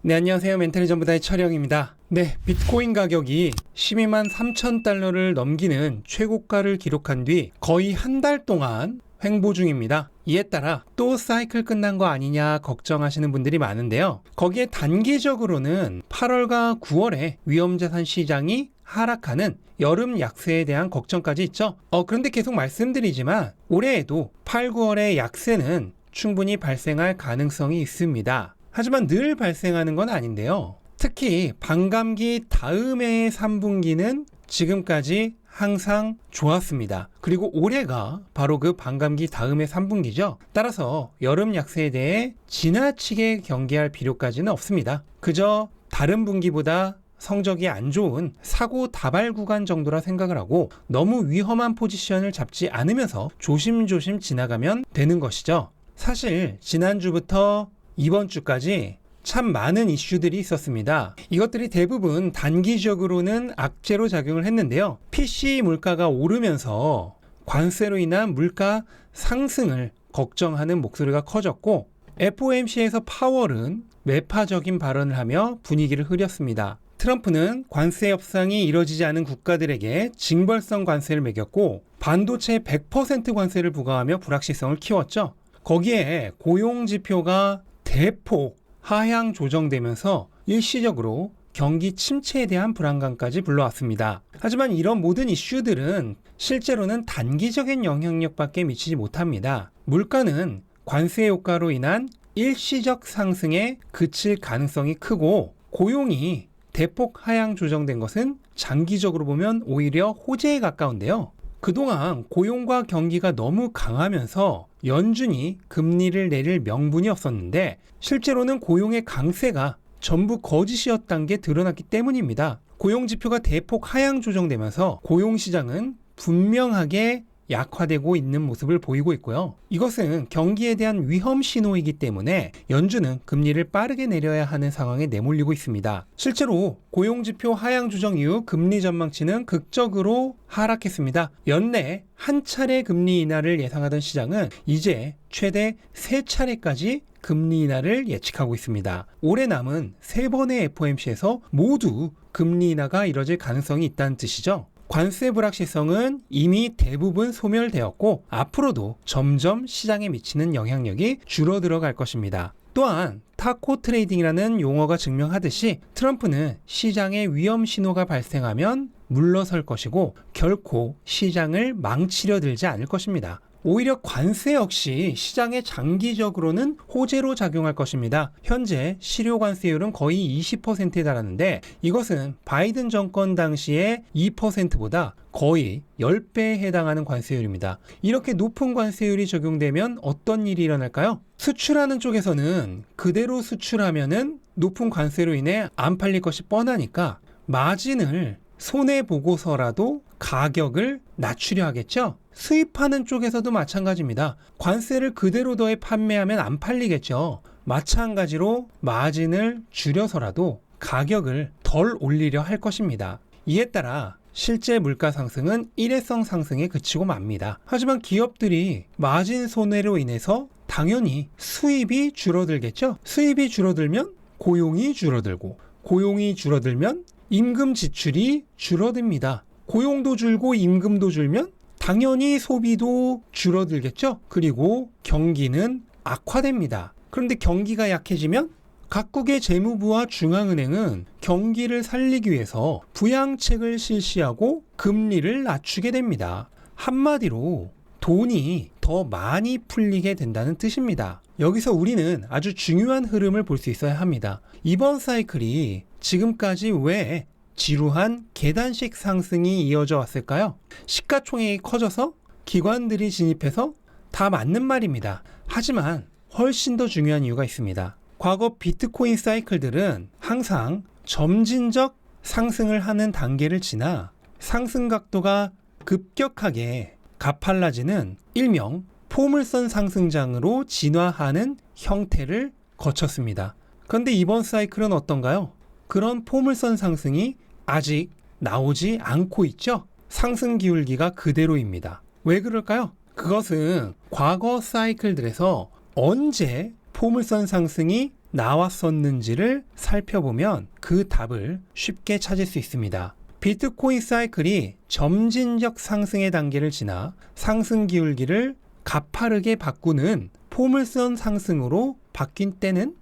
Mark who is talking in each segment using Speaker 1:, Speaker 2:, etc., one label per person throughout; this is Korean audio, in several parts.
Speaker 1: 네, 안녕하세요. 멘탈의 전부다의 철영입니다. 네, 비트코인 가격이 12만 3천 달러를 넘기는 최고가를 기록한 뒤 거의 한 달 동안 횡보 중입니다. 이에 따라 또 사이클 끝난 거 아니냐 걱정하시는 분들이 많은데요. 거기에 단기적으로는 8월과 9월에 위험자산 시장이 하락하는 여름 약세에 대한 걱정까지 있죠. 그런데 계속 말씀드리지만 올해에도 8, 9월의 약세는 충분히 발생할 가능성이 있습니다. 하지만 늘 발생하는 건 아닌데요. 특히 반감기 다음해의 3분기는 지금까지 항상 좋았습니다. 그리고 올해가 바로 그 반감기 다음의 3분기죠. 따라서 여름 약세에 대해 지나치게 경계할 필요까지는 없습니다. 그저 다른 분기보다 성적이 안 좋은 사고 다발 구간 정도라 생각을 하고 너무 위험한 포지션을 잡지 않으면서 조심조심 지나가면 되는 것이죠. 사실 지난주부터 이번 주까지 참 많은 이슈들이 있었습니다. 이것들이 대부분 단기적으로는 악재로 작용을 했는데요. PC 물가가 오르면서 관세로 인한 물가 상승을 걱정하는 목소리가 커졌고 FOMC에서 파월은 매파적인 발언을 하며 분위기를 흐렸습니다. 트럼프는 관세 협상이 이뤄지지 않은 국가들에게 징벌성 관세를 매겼고 반도체 100% 관세를 부과하며 불확실성을 키웠죠. 거기에 고용 지표가 대폭 하향 조정되면서 일시적으로 경기 침체에 대한 불안감까지 불러왔습니다. 하지만 이런 모든 이슈들은 실제로는 단기적인 영향력밖에 미치지 못합니다. 물가는 관세 효과로 인한 일시적 상승에 그칠 가능성이 크고 고용이 대폭 하향 조정된 것은 장기적으로 보면 오히려 호재에 가까운데요. 그동안 고용과 경기가 너무 강하면서 연준이 금리를 내릴 명분이 없었는데 실제로는 고용의 강세가 전부 거짓이었다는 게 드러났기 때문입니다. 고용 지표가 대폭 하향 조정되면서 고용 시장은 분명하게 약화되고 있는 모습을 보이고 있고요. 이것은 경기에 대한 위험 신호이기 때문에 연준은 금리를 빠르게 내려야 하는 상황에 내몰리고 있습니다. 실제로 고용지표 하향 조정 이후 금리 전망치는 극적으로 하락했습니다. 연내 한 차례 금리 인하를 예상하던 시장은 이제 최대 3차례까지 금리 인하를 예측하고 있습니다. 올해 남은 3번의 FOMC에서 모두 금리 인하가 이뤄질 가능성이 있다는 뜻이죠. 관세 불확실성은 이미 대부분 소멸되었고 앞으로도 점점 시장에 미치는 영향력이 줄어들어 갈 것입니다. 또한 타코 트레이딩이라는 용어가 증명하듯이 트럼프는 시장에 위험 신호가 발생하면 물러설 것이고 결코 시장을 망치려 들지 않을 것입니다. 오히려 관세 역시 시장에 장기적으로는 호재로 작용할 것입니다. 현재 실효 관세율은 거의 20%에 달하는데 이것은 바이든 정권 당시의 2%보다 거의 10배에 해당하는 관세율입니다. 이렇게 높은 관세율이 적용되면 어떤 일이 일어날까요? 수출하는 쪽에서는 그대로 수출하면은 높은 관세로 인해 안 팔릴 것이 뻔하니까 마진을 손해보고서라도 가격을 낮추려 하겠죠? 수입하는 쪽에서도 마찬가지입니다. 관세를 그대로 더해 판매하면 안 팔리겠죠? 마찬가지로 마진을 줄여서라도 가격을 덜 올리려 할 것입니다. 이에 따라 실제 물가 상승은 일회성 상승에 그치고 맙니다. 하지만 기업들이 마진 손해로 인해서 당연히 수입이 줄어들겠죠? 수입이 줄어들면 고용이 줄어들고 고용이 줄어들면 임금 지출이 줄어듭니다. 고용도 줄고 임금도 줄면 당연히 소비도 줄어들겠죠? 그리고 경기는 악화됩니다. 그런데 경기가 약해지면 각국의 재무부와 중앙은행은 경기를 살리기 위해서 부양책을 실시하고 금리를 낮추게 됩니다. 한마디로 돈이 더 많이 풀리게 된다는 뜻입니다. 여기서 우리는 아주 중요한 흐름을 볼 수 있어야 합니다. 이번 사이클이 지금까지 왜 지루한 계단식 상승이 이어져 왔을까요? 시가총액이 커져서 기관들이 진입해서 다 맞는 말입니다. 하지만 훨씬 더 중요한 이유가 있습니다. 과거 비트코인 사이클들은 항상 점진적 상승을 하는 단계를 지나 상승 각도가 급격하게 가팔라지는 일명 포물선 상승장으로 진화하는 형태를 거쳤습니다. 그런데 이번 사이클은 어떤가요? 그런 포물선 상승이 아직 나오지 않고 있죠? 상승 기울기가 그대로입니다. 왜 그럴까요? 그것은 과거 사이클들에서 언제 포물선 상승이 나왔었는지를 살펴보면 그 답을 쉽게 찾을 수 있습니다. 비트코인 사이클이 점진적 상승의 단계를 지나 상승 기울기를 가파르게 바꾸는 포물선 상승으로 바뀐 때는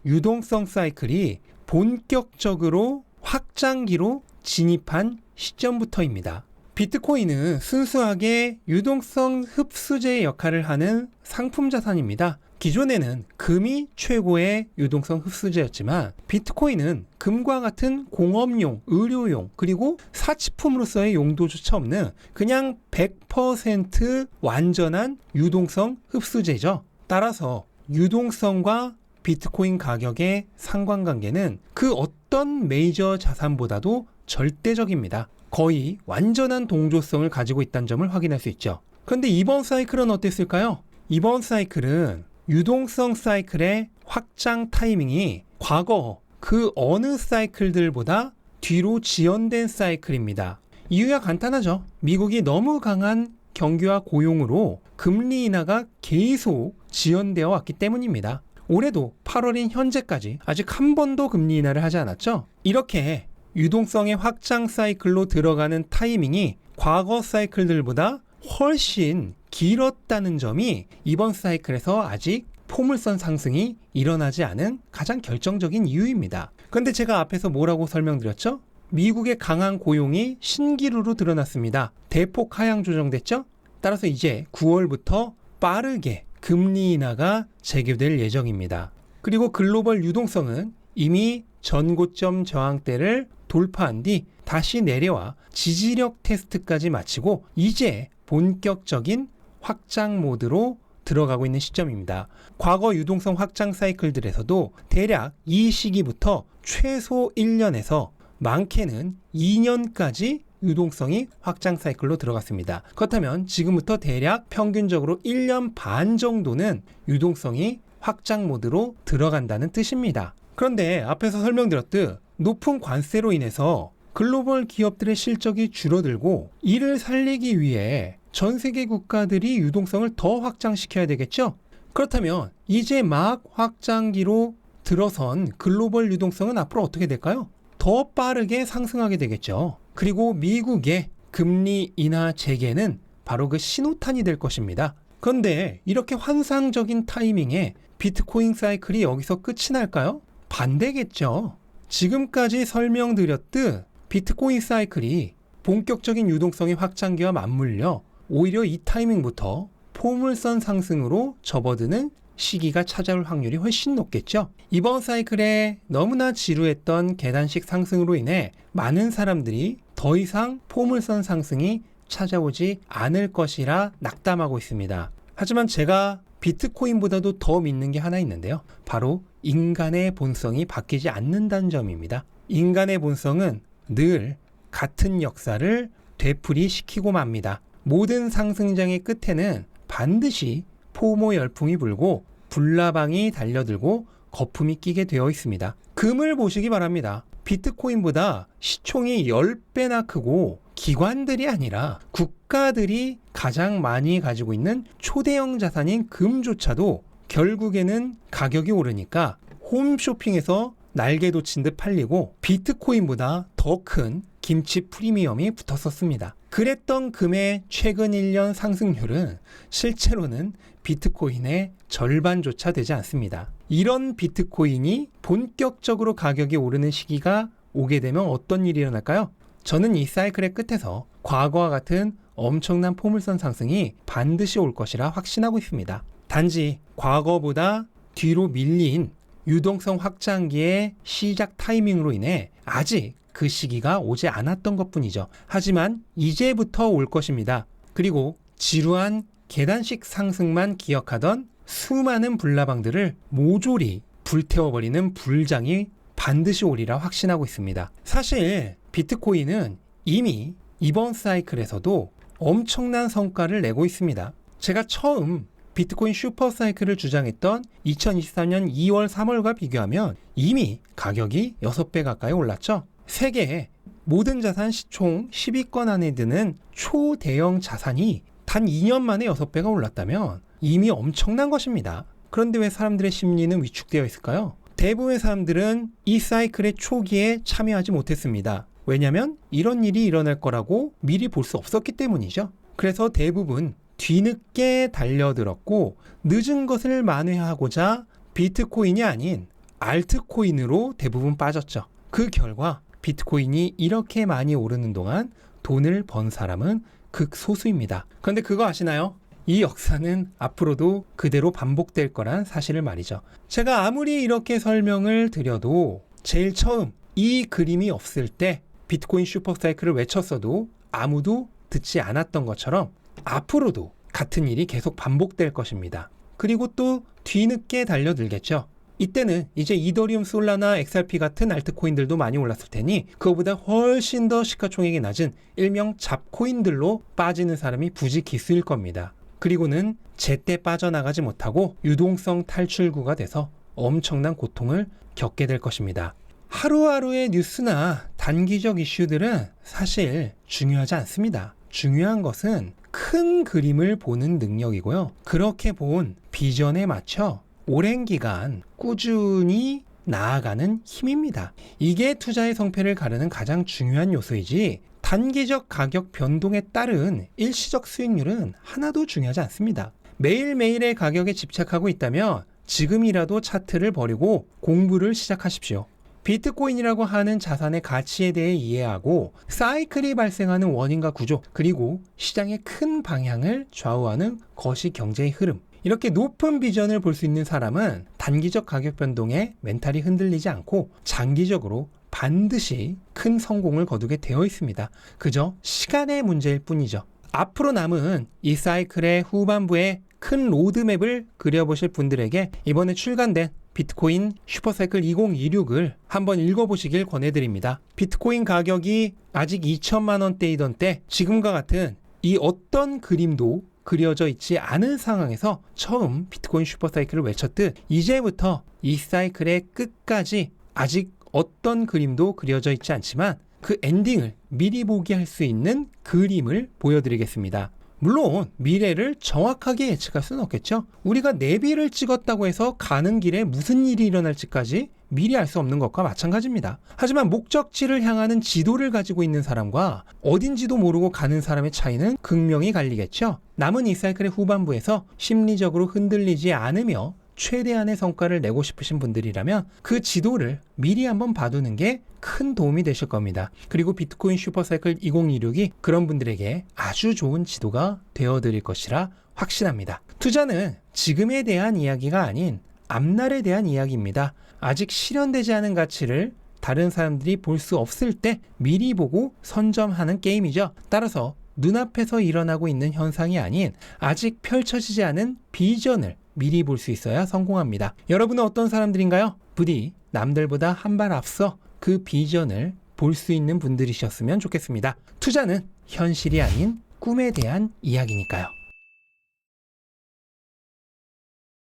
Speaker 1: 유동성 사이클이 본격적으로 확장기로 진입한 시점부터입니다. 비트코인은 순수하게 유동성 흡수제 역할을 하는 상품 자산입니다. 기존에는 금이 최고의 유동성 흡수제였지만 비트코인은 금과 같은 공업용, 의료용, 그리고 사치품으로서의 용도조차 없는 그냥 100% 완전한 유동성 흡수제죠. 따라서 유동성과 비트코인 가격의 상관관계는 그 어떤 메이저 자산보다도 절대적입니다. 거의 완전한 동조성을 가지고 있다는 점을 확인할 수 있죠. 그런데 이번 사이클은 어땠을까요? 이번 사이클은 유동성 사이클의 확장 타이밍이 과거 그 어느 사이클들보다 뒤로 지연된 사이클입니다. 이유가 간단하죠. 미국이 너무 강한 경기와 고용으로 금리 인하가 계속 지연되어 왔기 때문입니다. 올해도 8월인 현재까지 아직 한 번도 금리 인하를 하지 않았죠. 이렇게 유동성의 확장 사이클로 들어가는 타이밍이 과거 사이클들보다 훨씬 길었다는 점이 이번 사이클에서 아직 포물선 상승이 일어나지 않은 가장 결정적인 이유입니다. 그런데 제가 앞에서 뭐라고 설명드렸죠? 미국의 강한 고용이 신기루로 드러났습니다. 대폭 하향 조정됐죠? 따라서 이제 9월부터 빠르게 금리 인하가 재개될 예정입니다. 그리고 글로벌 유동성은 이미 전고점 저항대를 돌파한 뒤 다시 내려와 지지력 테스트까지 마치고 이제 본격적인 확장 모드로 들어가고 있는 시점입니다. 과거 유동성 확장 사이클들에서도 대략 이 시기부터 최소 1년에서 많게는 2년까지 유동성이 확장 사이클로 들어갔습니다. 그렇다면 지금부터 대략 평균적으로 1년 반 정도는 유동성이 확장 모드로 들어간다는 뜻입니다. 그런데 앞에서 설명드렸듯 높은 관세로 인해서 글로벌 기업들의 실적이 줄어들고 이를 살리기 위해 전 세계 국가들이 유동성을 더 확장시켜야 되겠죠? 그렇다면 이제 막 확장기로 들어선 글로벌 유동성은 앞으로 어떻게 될까요? 더 빠르게 상승하게 되겠죠. 그리고 미국의 금리 인하 재개는 바로 그 신호탄이 될 것입니다. 그런데 이렇게 환상적인 타이밍에 비트코인 사이클이 여기서 끝이 날까요? 반대겠죠. 지금까지 설명드렸듯 비트코인 사이클이 본격적인 유동성의 확장기와 맞물려 오히려 이 타이밍부터 포물선 상승으로 접어드는 시기가 찾아올 확률이 훨씬 높겠죠. 이번 사이클에 너무나 지루했던 계단식 상승으로 인해 많은 사람들이 더 이상 포물선 상승이 찾아오지 않을 것이라 낙담하고 있습니다. 하지만 제가 비트코인보다도 더 믿는 게 하나 있는데요. 바로 인간의 본성이 바뀌지 않는다는 점입니다. 인간의 본성은 늘 같은 역사를 되풀이시키고 맙니다. 모든 상승장의 끝에는 반드시 포모 열풍이 불고 불나방이 달려들고 거품이 끼게 되어 있습니다. 금을 보시기 바랍니다. 비트코인보다 시총이 10배나 크고 기관들이 아니라 국가들이 가장 많이 가지고 있는 초대형 자산인 금조차도 결국에는 가격이 오르니까 홈쇼핑에서 날개 돋친 듯 팔리고 비트코인보다 더 큰 김치 프리미엄이 붙었었습니다. 그랬던 금의 최근 1년 상승률은 실제로는 비트코인의 절반조차 되지 않습니다. 이런 비트코인이 본격적으로 가격이 오르는 시기가 오게 되면 어떤 일이 일어날까요? 저는 이 사이클의 끝에서 과거와 같은 엄청난 포물선 상승이 반드시 올 것이라 확신하고 있습니다. 단지 과거보다 뒤로 밀린 유동성 확장기의 시작 타이밍으로 인해 아직 그 시기가 오지 않았던 것뿐이죠. 하지만 이제부터 올 것입니다. 그리고 지루한 계단식 상승만 기억하던 수많은 불나방들을 모조리 불태워버리는 불장이 반드시 오리라 확신하고 있습니다. 사실 비트코인은 이미 이번 사이클에서도 엄청난 성과를 내고 있습니다. 제가 처음 비트코인 슈퍼사이클을 주장했던 2023년 2월, 3월과 비교하면 이미 가격이 6배 가까이 올랐죠. 세계의 모든 자산 시총 10위권 안에 드는 초대형 자산이 단 2년 만에 6배가 올랐다면 이미 엄청난 것입니다. 그런데 왜 사람들의 심리는 위축되어 있을까요? 대부분의 사람들은 이 사이클의 초기에 참여하지 못했습니다. 왜냐하면 이런 일이 일어날 거라고 미리 볼 수 없었기 때문이죠. 그래서 대부분 뒤늦게 달려들었고 늦은 것을 만회하고자 비트코인이 아닌 알트코인으로 대부분 빠졌죠. 그 결과 비트코인이 이렇게 많이 오르는 동안 돈을 번 사람은 극소수입니다. 그런데 그거 아시나요? 이 역사는 앞으로도 그대로 반복될 거란 사실을 말이죠. 제가 아무리 이렇게 설명을 드려도 제일 처음 이 그림이 없을 때 비트코인 슈퍼사이클을 외쳤어도 아무도 듣지 않았던 것처럼 앞으로도 같은 일이 계속 반복될 것입니다. 그리고 또 뒤늦게 달려들겠죠. 이때는 이제 이더리움, 솔라나, XRP 같은 알트코인들도 많이 올랐을 테니 그거보다 훨씬 더 시가총액이 낮은 일명 잡코인들로 빠지는 사람이 부지 기수일 겁니다. 그리고는 제때 빠져나가지 못하고 유동성 탈출구가 돼서 엄청난 고통을 겪게 될 것입니다. 하루하루의 뉴스나 단기적 이슈들은 사실 중요하지 않습니다. 중요한 것은 큰 그림을 보는 능력이고요. 그렇게 본 비전에 맞춰 오랜 기간 꾸준히 나아가는 힘입니다. 이게 투자의 성패를 가르는 가장 중요한 요소이지 단기적 가격 변동에 따른 일시적 수익률은 하나도 중요하지 않습니다. 매일매일의 가격에 집착하고 있다면 지금이라도 차트를 버리고 공부를 시작하십시오. 비트코인이라고 하는 자산의 가치에 대해 이해하고 사이클이 발생하는 원인과 구조, 그리고 시장의 큰 방향을 좌우하는 것이 경제의 흐름. 이렇게 높은 비전을 볼 수 있는 사람은 단기적 가격 변동에 멘탈이 흔들리지 않고 장기적으로 반드시 큰 성공을 거두게 되어 있습니다. 그저 시간의 문제일 뿐이죠. 앞으로 남은 이 사이클의 후반부에 큰 로드맵을 그려보실 분들에게 이번에 출간된 비트코인 슈퍼사이클 2026을 한번 읽어보시길 권해드립니다. 비트코인 가격이 아직 2천만 원대이던 때 지금과 같은 이 어떤 그림도 그려져 있지 않은 상황에서 처음 비트코인 슈퍼사이클을 외쳤듯 이제부터 이 사이클의 끝까지 아직 어떤 그림도 그려져 있지 않지만 그 엔딩을 미리 보기 할 수 있는 그림을 보여드리겠습니다. 물론 미래를 정확하게 예측할 수는 없겠죠. 우리가 내비를 찍었다고 해서 가는 길에 무슨 일이 일어날지까지 미리 알 수 없는 것과 마찬가지입니다. 하지만 목적지를 향하는 지도를 가지고 있는 사람과 어딘지도 모르고 가는 사람의 차이는 극명히 갈리겠죠. 남은 이 사이클의 후반부에서 심리적으로 흔들리지 않으며 최대한의 성과를 내고 싶으신 분들이라면 그 지도를 미리 한번 봐두는 게 큰 도움이 되실 겁니다. 그리고 비트코인 슈퍼사이클 2026이 그런 분들에게 아주 좋은 지도가 되어드릴 것이라 확신합니다. 투자는 지금에 대한 이야기가 아닌 앞날에 대한 이야기입니다. 아직 실현되지 않은 가치를 다른 사람들이 볼 수 없을 때 미리 보고 선점하는 게임이죠. 따라서 눈앞에서 일어나고 있는 현상이 아닌 아직 펼쳐지지 않은 비전을 미리 볼 수 있어야 성공합니다. 여러분은 어떤 사람들인가요? 부디 남들보다 한 발 앞서 그 비전을 볼 수 있는 분들이셨으면 좋겠습니다. 투자는 현실이 아닌 꿈에 대한 이야기니까요.